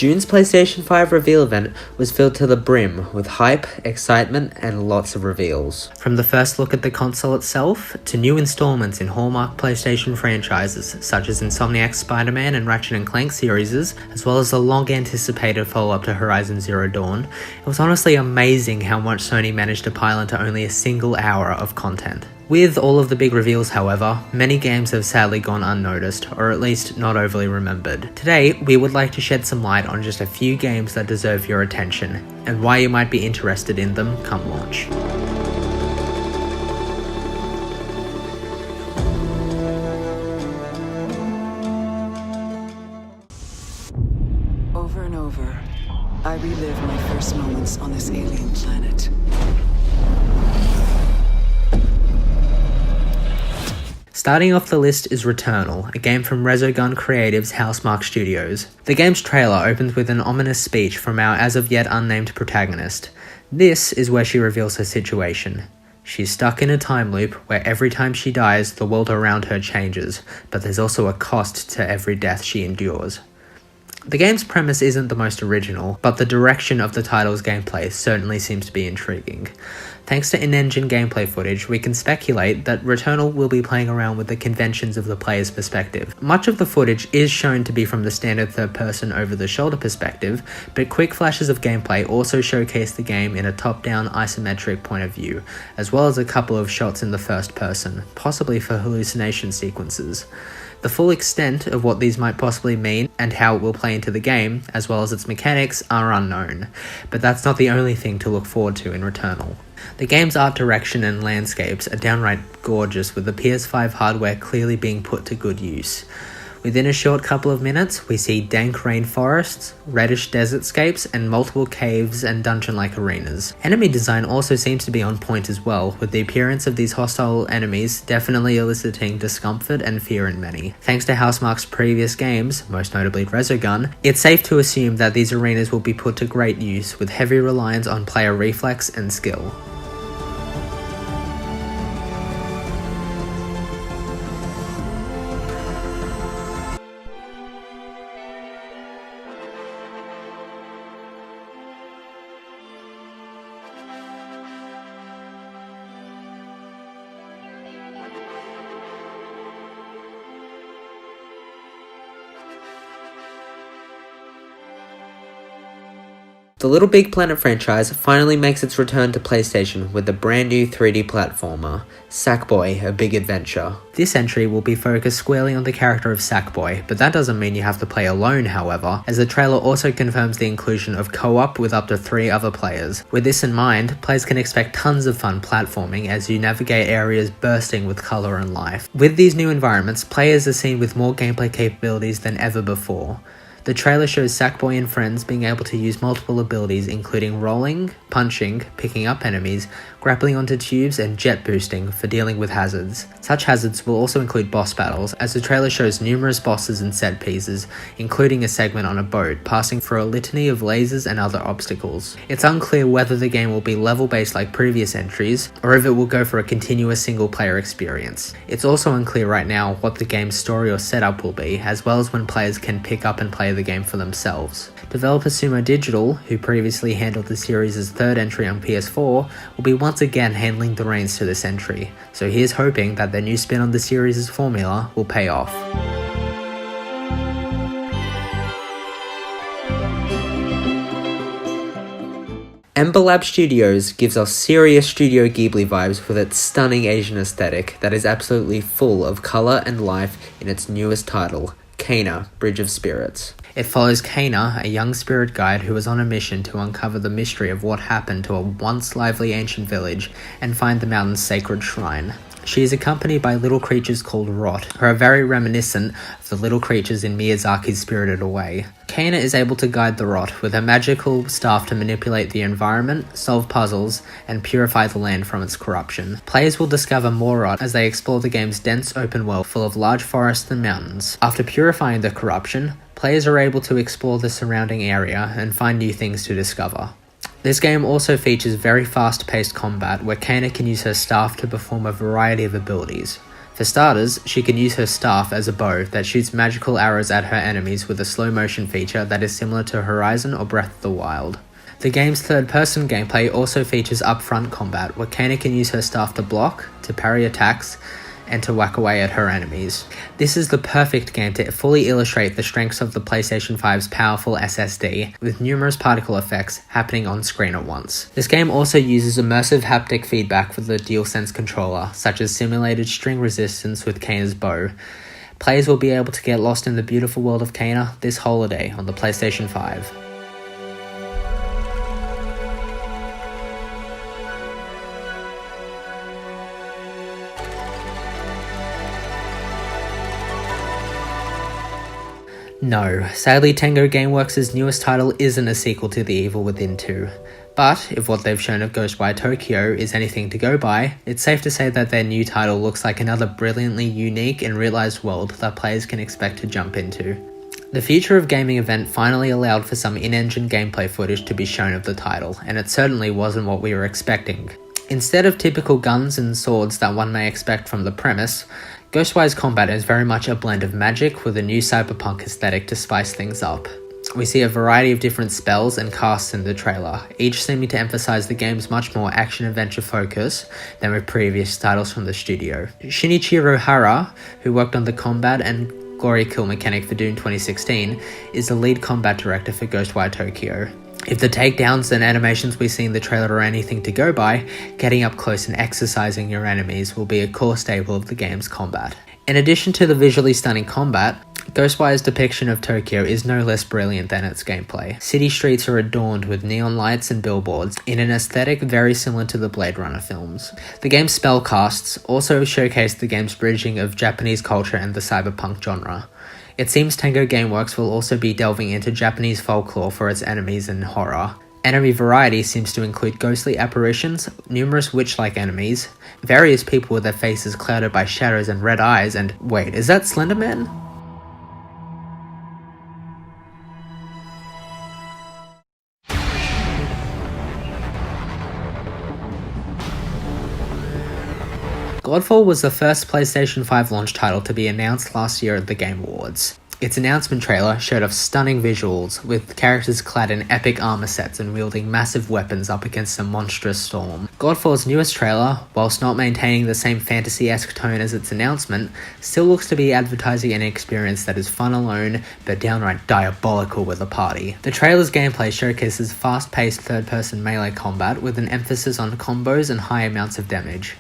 June's PlayStation 5 reveal event was filled to the brim with hype, excitement, and lots of reveals. From the first look at the console itself, to new installments in hallmark PlayStation franchises such as Insomniac's Spider-Man and Ratchet & Clank series, as well as the long-anticipated follow-up to Horizon Zero Dawn, it was honestly amazing how much Sony managed to pile into only a single hour of content. With all of the big reveals, however, many games have sadly gone unnoticed, or at least not overly remembered. Today, we would like to shed some light on just a few games that deserve your attention, and why you might be interested in them come launch. Over and over, I relive my first moments on this alien planet. Starting off the list is Returnal, a game from Resogun Creative's Housemarque Studios. The game's trailer opens with an ominous speech from our as-of-yet unnamed protagonist. This is where she reveals her situation. She's stuck in a time loop where every time she dies, the world around her changes, but there's also a cost to every death she endures. The game's premise isn't the most original, but the direction of the title's gameplay certainly seems to be intriguing. Thanks to in-engine gameplay footage, we can speculate that Returnal will be playing around with the conventions of the player's perspective. Much of the footage is shown to be from the standard third-person over-the-shoulder perspective, but quick flashes of gameplay also showcase the game in a top-down isometric point of view, as well as a couple of shots in the first person, possibly for hallucination sequences. The full extent of what these might possibly mean and how it will play into the game, as well as its mechanics, are unknown, but that's not the only thing to look forward to in Returnal. The game's art direction and landscapes are downright gorgeous, with the PS5 hardware clearly being put to good use. Within a short couple of minutes, we see dank rainforests, reddish desertscapes, and multiple caves and dungeon-like arenas. Enemy design also seems to be on point as well, with the appearance of these hostile enemies definitely eliciting discomfort and fear in many. Thanks to Housemarque's previous games, most notably Resogun, it's safe to assume that these arenas will be put to great use, with heavy reliance on player reflex and skill. The Little Big Planet franchise finally makes its return to PlayStation with the brand new 3D platformer, Sackboy: A Big Adventure. This entry will be focused squarely on the character of Sackboy, but that doesn't mean you have to play alone, however, as the trailer also confirms the inclusion of co-op with up to 3 other players. With this in mind, players can expect tons of fun platforming as you navigate areas bursting with colour and life. With these new environments, players are seen with more gameplay capabilities than ever before. The trailer shows Sackboy and friends being able to use multiple abilities including rolling, punching, picking up enemies, grappling onto tubes, and jet boosting for dealing with hazards. Such hazards will also include boss battles, as the trailer shows numerous bosses and set pieces, including a segment on a boat, passing through a litany of lasers and other obstacles. It's unclear whether the game will be level-based like previous entries, or if it will go for a continuous single-player experience. It's also unclear right now what the game's story or setup will be, as well as when players can pick up and play the game for themselves. Developer Sumo Digital, who previously handled the series' third entry on PS4, will be once again handling the reins to this entry, so here's hoping that their new spin on the series' formula will pay off. Ember Lab Studios gives us serious Studio Ghibli vibes with its stunning Asian aesthetic that is absolutely full of colour and life in its newest title, Kana: Bridge of Spirits. It follows Kana, a young spirit guide who is on a mission to uncover the mystery of what happened to a once lively ancient village and find the mountain's sacred shrine. She is accompanied by little creatures called Rot, who are very reminiscent of the little creatures in Miyazaki's Spirited Away. Kana is able to guide the Rot with her magical staff to manipulate the environment, solve puzzles, and purify the land from its corruption. Players will discover more Rot as they explore the game's dense open world full of large forests and mountains. After purifying the corruption, players are able to explore the surrounding area and find new things to discover. This game also features very fast-paced combat where Kana can use her staff to perform a variety of abilities. For starters, she can use her staff as a bow that shoots magical arrows at her enemies with a slow motion feature that is similar to Horizon or Breath of the Wild. The game's third-person gameplay also features upfront combat, where Kana can use her staff to block, to parry attacks, and to whack away at her enemies. This is the perfect game to fully illustrate the strengths of the PlayStation 5's powerful SSD, with numerous particle effects happening on screen at once. This game also uses immersive haptic feedback for the DualSense controller, such as simulated string resistance with Kana's bow. Players will be able to get lost in the beautiful world of Kana this holiday on the PlayStation 5. No, sadly Tango Gameworks' newest title isn't a sequel to The Evil Within 2. But, if what they've shown of Ghostwire Tokyo is anything to go by, it's safe to say that their new title looks like another brilliantly unique and realised world that players can expect to jump into. The Future of Gaming event finally allowed for some in-engine gameplay footage to be shown of the title, and it certainly wasn't what we were expecting. Instead of typical guns and swords that one may expect from the premise, Ghostwire's combat is very much a blend of magic with a new cyberpunk aesthetic to spice things up. We see a variety of different spells and casts in the trailer, each seeming to emphasize the game's much more action-adventure focus than with previous titles from the studio. Shinichiro Hara, who worked on the combat and glory kill mechanic for Doom 2016, is the lead combat director for Ghostwire Tokyo. If the takedowns and animations we see in the trailer are anything to go by, getting up close and exercising your enemies will be a core staple of the game's combat. In addition to the visually stunning combat, Ghostwire's depiction of Tokyo is no less brilliant than its gameplay. City streets are adorned with neon lights and billboards in an aesthetic very similar to the Blade Runner films. The game's spellcasts also showcase the game's bridging of Japanese culture and the cyberpunk genre. It seems Tango Gameworks will also be delving into Japanese folklore for its enemies and horror. Enemy variety seems to include ghostly apparitions, numerous witch-like enemies, various people with their faces clouded by shadows and red eyes, and wait, is that Slender Man? Godfall was the first PlayStation 5 launch title to be announced last year at the Game Awards. Its announcement trailer showed off stunning visuals, with characters clad in epic armor sets and wielding massive weapons up against a monstrous storm. Godfall's newest trailer, whilst not maintaining the same fantasy-esque tone as its announcement, still looks to be advertising an experience that is fun alone, but downright diabolical with a party. The trailer's gameplay showcases fast-paced third-person melee combat with an emphasis on combos and high amounts of damage.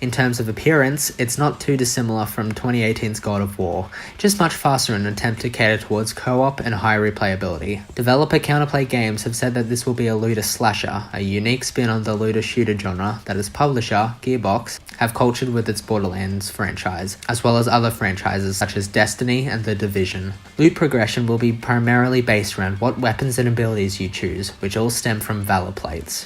In terms of appearance, it's not too dissimilar from 2018's God of War, just much faster in an attempt to cater towards co-op and high replayability. Developer Counterplay Games have said that this will be a looter slasher, a unique spin on the looter shooter genre that its publisher, Gearbox, have cultured with its Borderlands franchise, as well as other franchises such as Destiny and The Division. Loot progression will be primarily based around what weapons and abilities you choose, which all stem from Valor Plates.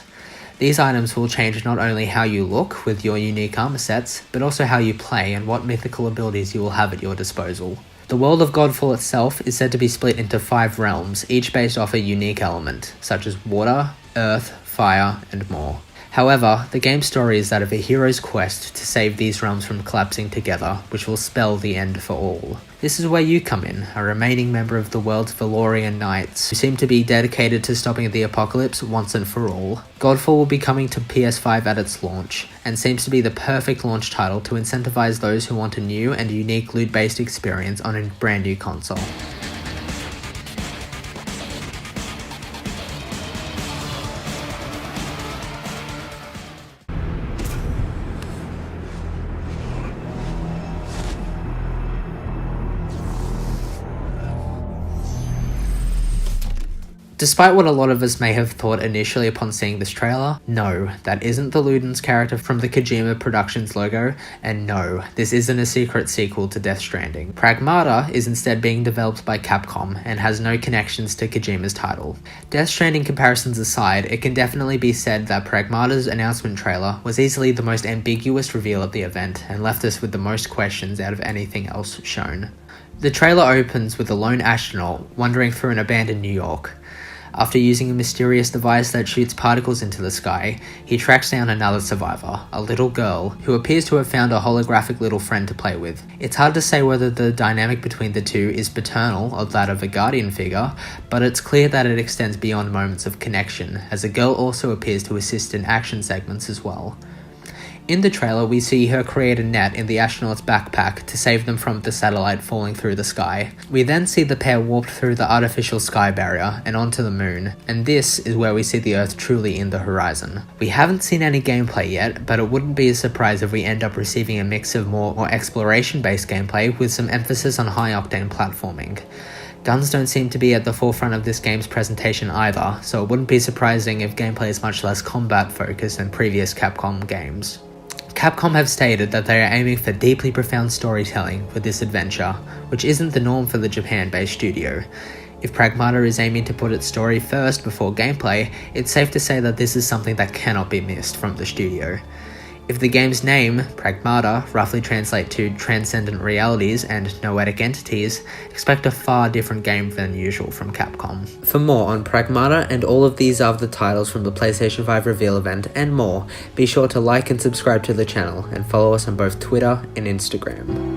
These items will change not only how you look with your unique armor sets, but also how you play and what mythical abilities you will have at your disposal. The world of Godfall itself is said to be split into 5 realms, each based off a unique element, such as water, earth, fire, and more. However, the game's story is that of a hero's quest to save these realms from collapsing together, which will spell the end for all. This is where you come in, a remaining member of the world's Valorian Knights, who seem to be dedicated to stopping the apocalypse once and for all. Godfall will be coming to PS5 at its launch, and seems to be the perfect launch title to incentivize those who want a new and unique loot-based experience on a brand new console. Despite what a lot of us may have thought initially upon seeing this trailer, no, that isn't the Ludens character from the Kojima Productions logo, and no, this isn't a secret sequel to Death Stranding. Pragmata is instead being developed by Capcom and has no connections to Kojima's title. Death Stranding comparisons aside, it can definitely be said that Pragmata's announcement trailer was easily the most ambiguous reveal of the event and left us with the most questions out of anything else shown. The trailer opens with a lone astronaut wandering through an abandoned New York. After using a mysterious device that shoots particles into the sky, he tracks down another survivor, a little girl, who appears to have found a holographic little friend to play with. It's hard to say whether the dynamic between the two is paternal or that of a guardian figure, but it's clear that it extends beyond moments of connection, as the girl also appears to assist in action segments as well. In the trailer, we see her create a net in the astronaut's backpack to save them from the satellite falling through the sky. We then see the pair warped through the artificial sky barrier and onto the moon, and this is where we see the Earth truly in the horizon. We haven't seen any gameplay yet, but it wouldn't be a surprise if we end up receiving a mix of more exploration-based gameplay with some emphasis on high-octane platforming. Guns don't seem to be at the forefront of this game's presentation either, so it wouldn't be surprising if gameplay is much less combat-focused than previous Capcom games. Capcom have stated that they are aiming for deeply profound storytelling with this adventure, which isn't the norm for the Japan-based studio. If Pragmata is aiming to put its story first before gameplay, it's safe to say that this is something that cannot be missed from the studio. If the game's name, Pragmata, roughly translates to transcendent realities and noetic entities, expect a far different game than usual from Capcom. For more on Pragmata and all of these other titles from the PlayStation 5 reveal event and more, be sure to like and subscribe to the channel and follow us on both Twitter and Instagram.